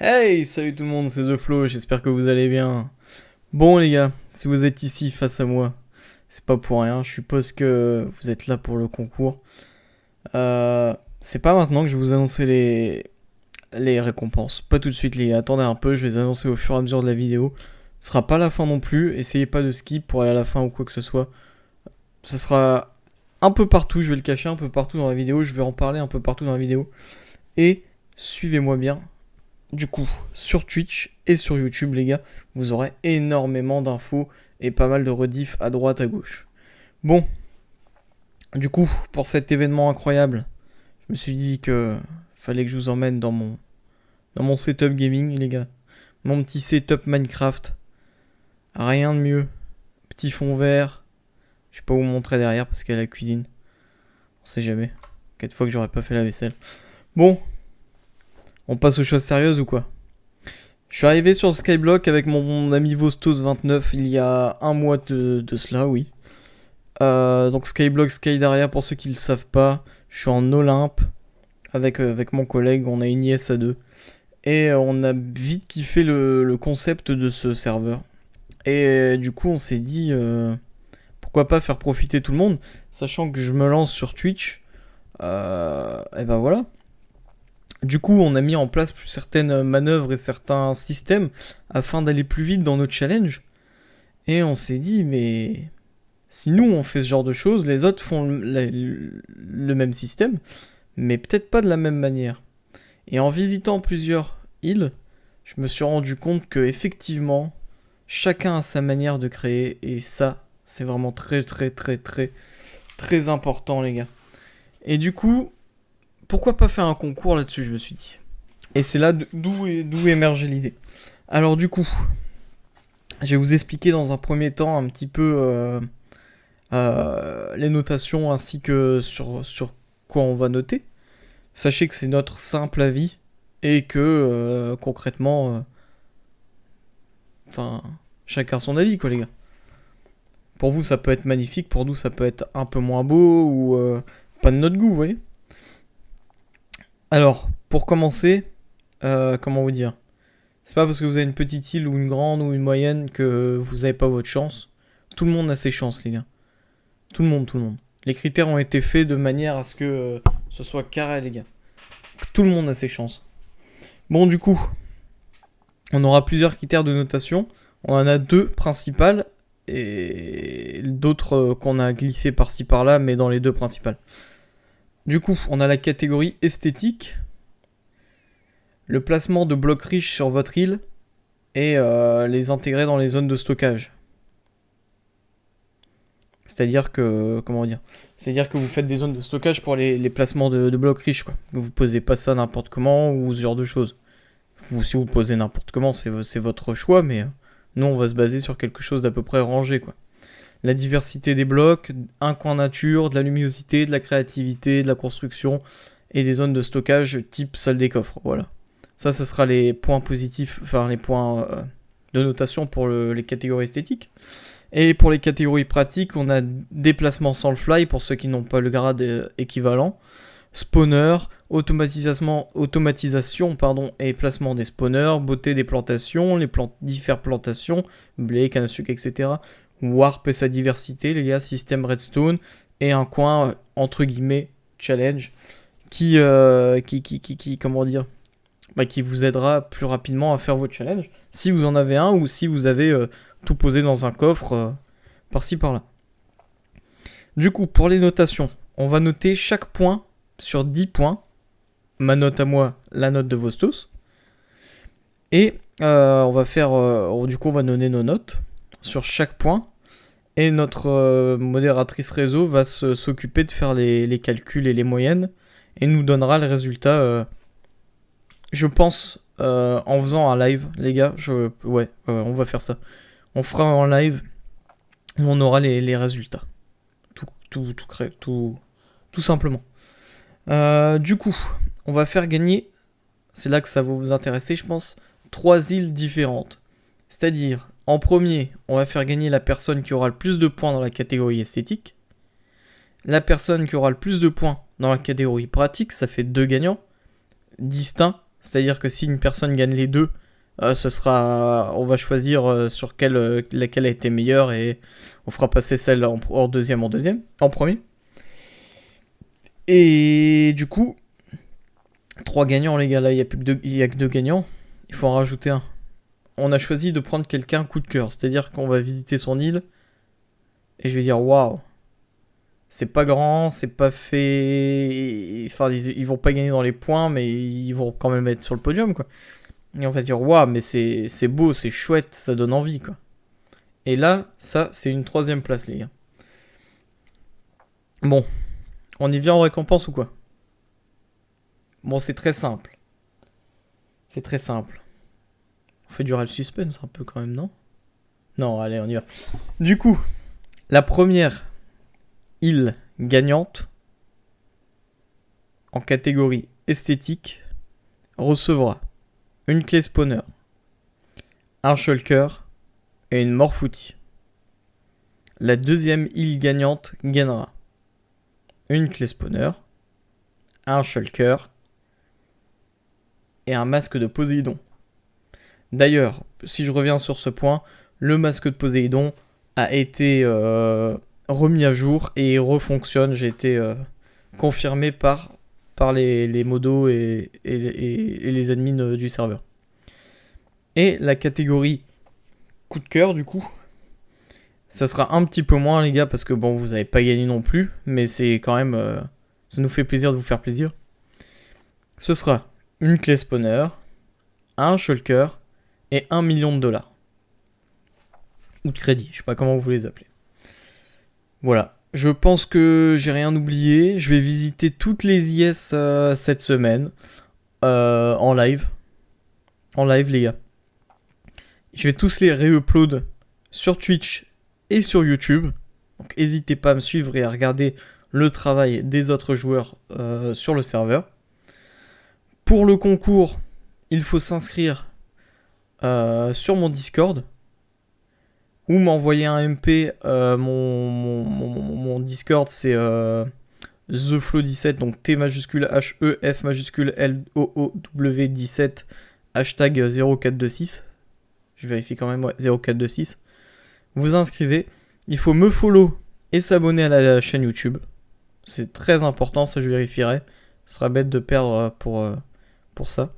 Hey, salut tout le monde, c'est The Flow, j'espère que vous allez bien. Bon les gars, si vous êtes ici face à moi, c'est pas pour rien, je suppose que vous êtes là pour le concours. C'est pas maintenant que je vais vous annoncer les récompenses, pas tout de suite les gars, attendez un peu, je vais les annoncer au fur et à mesure de la vidéo. Ce sera pas la fin non plus, essayez pas de skip pour aller à la fin ou quoi que ce soit. Ce sera un peu partout, je vais le cacher un peu partout dans la vidéo, je vais en parler un peu partout dans la vidéo. Et suivez-moi bien. Du coup, sur Twitch et sur YouTube, les gars, vous aurez énormément d'infos et pas mal de rediff à droite, à gauche. Bon, du coup, pour cet événement incroyable, je me suis dit que fallait que je vous emmène dans mon setup gaming, les gars. Mon petit setup Minecraft. Rien de mieux. Petit fond vert. Je sais pas vous montrer derrière parce qu'il y a la cuisine. On sait jamais. 4 fois que j'aurais pas fait la vaisselle. Bon, on passe aux choses sérieuses ou quoi? Je suis arrivé sur Skyblock avec mon ami Vostos29 il y a un mois de cela, oui. Donc Skyblock, Skydaria, pour ceux qui ne le savent pas, je suis en Olympe avec mon collègue, on a une IS à deux. Et on a vite kiffé le concept de ce serveur. Et du coup on s'est dit, pourquoi pas faire profiter tout le monde, sachant que je me lance sur Twitch. Et ben voilà. Du coup, on a mis en place certaines manœuvres et certains systèmes afin d'aller plus vite dans nos challenges. Et on s'est dit, mais si nous on fait ce genre de choses, les autres font le même système, mais peut-être pas de la même manière. Et en visitant plusieurs îles, je me suis rendu compte que effectivement, chacun a sa manière de créer, et ça, c'est vraiment très très très très très important, les gars. Et du coup, pourquoi pas faire un concours là-dessus, je me suis dit. Et c'est là d'où émergeait l'idée. Alors du coup, je vais vous expliquer dans un premier temps un petit peu les notations ainsi que sur quoi on va noter. Sachez que c'est notre simple avis et que concrètement, enfin, chacun son avis quoi les gars. Pour vous ça peut être magnifique, pour nous ça peut être un peu moins beau ou pas de notre goût, vous voyez. Alors, pour commencer, comment vous dire? C'est pas parce que vous avez une petite île ou une grande ou une moyenne que vous avez pas votre chance. Tout le monde a ses chances les gars. Tout le monde, tout le monde. Les critères ont été faits de manière à ce que ce soit carré, les gars. Tout le monde a ses chances. Bon, du coup, on aura plusieurs critères de notation. On en a deux principales et d'autres qu'on a glissés par-ci par-là, mais dans les deux principales. Du coup, on a la catégorie esthétique, le placement de blocs riches sur votre île et les intégrer dans les zones de stockage. C'est-à-dire que, comment dire, c'est-à-dire que vous faites des zones de stockage pour les placements de blocs riches, quoi. Vous posez pas ça n'importe comment ou ce genre de choses. Ou si vous posez n'importe comment, c'est votre choix, mais nous on va se baser sur quelque chose d'à peu près rangé, quoi. La diversité des blocs, un coin nature, de la luminosité, de la créativité, de la construction et des zones de stockage type salle des coffres, voilà. Ça, ce sera les points positifs, enfin les points de notation pour les catégories esthétiques. Et pour les catégories pratiques, on a déplacement sans le fly pour ceux qui n'ont pas le grade équivalent, spawner, automatisation et placement des spawners, beauté des plantations, différentes plantations, blé, canne à sucre, etc. Warp et sa diversité, les gars, système redstone, et un coin, entre guillemets, challenge, qui comment dire, qui vous aidera plus rapidement à faire vos challenges, si vous en avez un ou si vous avez tout posé dans un coffre par-ci par-là. Du coup, pour les notations, on va noter chaque point sur 10 points. Ma note à moi, la note de Vostos. Et on va faire, du coup, on va donner nos notes sur chaque point. Et notre modératrice réseau va s'occuper de faire les calculs et les moyennes. Et nous donnera le résultat, je pense, en faisant un live, les gars. On va faire ça. On fera en live où on aura les résultats. Tout simplement. Du coup, on va faire gagner, c'est là que ça va vous intéresser, je pense, 3 îles différentes. C'est-à-dire, en premier, on va faire gagner la personne qui aura le plus de points dans la catégorie esthétique. La personne qui aura le plus de points dans la catégorie pratique, ça fait 2 gagnants distincts C'est-à-dire que si une personne gagne les deux, on va choisir sur laquelle a été meilleure et on fera passer celle en deuxième, en premier. Et du coup, 3 gagnants les gars, là il y a que 2 gagnants, il faut en rajouter un. On a choisi de prendre quelqu'un coup de cœur, c'est-à-dire qu'on va visiter son île et je vais dire waouh, c'est pas grand, c'est pas fait, enfin ils vont pas gagner dans les points mais ils vont quand même être sur le podium quoi. Et on va dire waouh, mais c'est beau, c'est chouette, ça donne envie quoi. Et là, ça c'est une 3ème place les gars. Bon, on y vient en récompense ou quoi? Bon, c'est très simple. C'est très simple. On fait durer le suspense un peu quand même, non? Non, allez, on y va. Du coup, la première île gagnante en catégorie esthétique recevra une clé spawner, un shulker et une morphoutie. La deuxième île gagnante gagnera une clé spawner, un shulker et un masque de Poséidon. D'ailleurs, si je reviens sur ce point, le masque de Poséidon a été remis à jour et il refonctionne. J'ai été confirmé par les modos et les admins du serveur. Et la catégorie coup de cœur, du coup, ça sera un petit peu moins, les gars, parce que bon, vous n'avez pas gagné non plus, mais c'est quand même. Ça nous fait plaisir de vous faire plaisir. Ce sera une clé spawner, un shulker et 1 million de dollars. Ou de crédit, je sais pas comment vous les appelez. Voilà. Je pense que j'ai rien oublié. Je vais visiter toutes les IS cette semaine. En live. En live, les gars. Je vais tous les re-upload sur Twitch et sur YouTube. Donc n'hésitez pas à me suivre et à regarder le travail des autres joueurs sur le serveur. Pour le concours, il faut s'inscrire sur mon Discord ou m'envoyer un MP. Mon Discord c'est TheFlow17, donc T majuscule H E F majuscule L O O W 17 hashtag 0426. Je vérifie quand même, ouais, 0426. Vous inscrivez, il faut me follow et s'abonner à la chaîne YouTube. C'est très important, ça je vérifierai. Ce sera bête de perdre pour ça.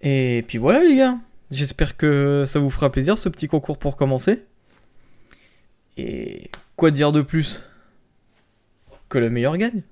Et puis voilà les gars, j'espère que ça vous fera plaisir ce petit concours pour commencer. Et quoi dire de plus que le meilleur gagne?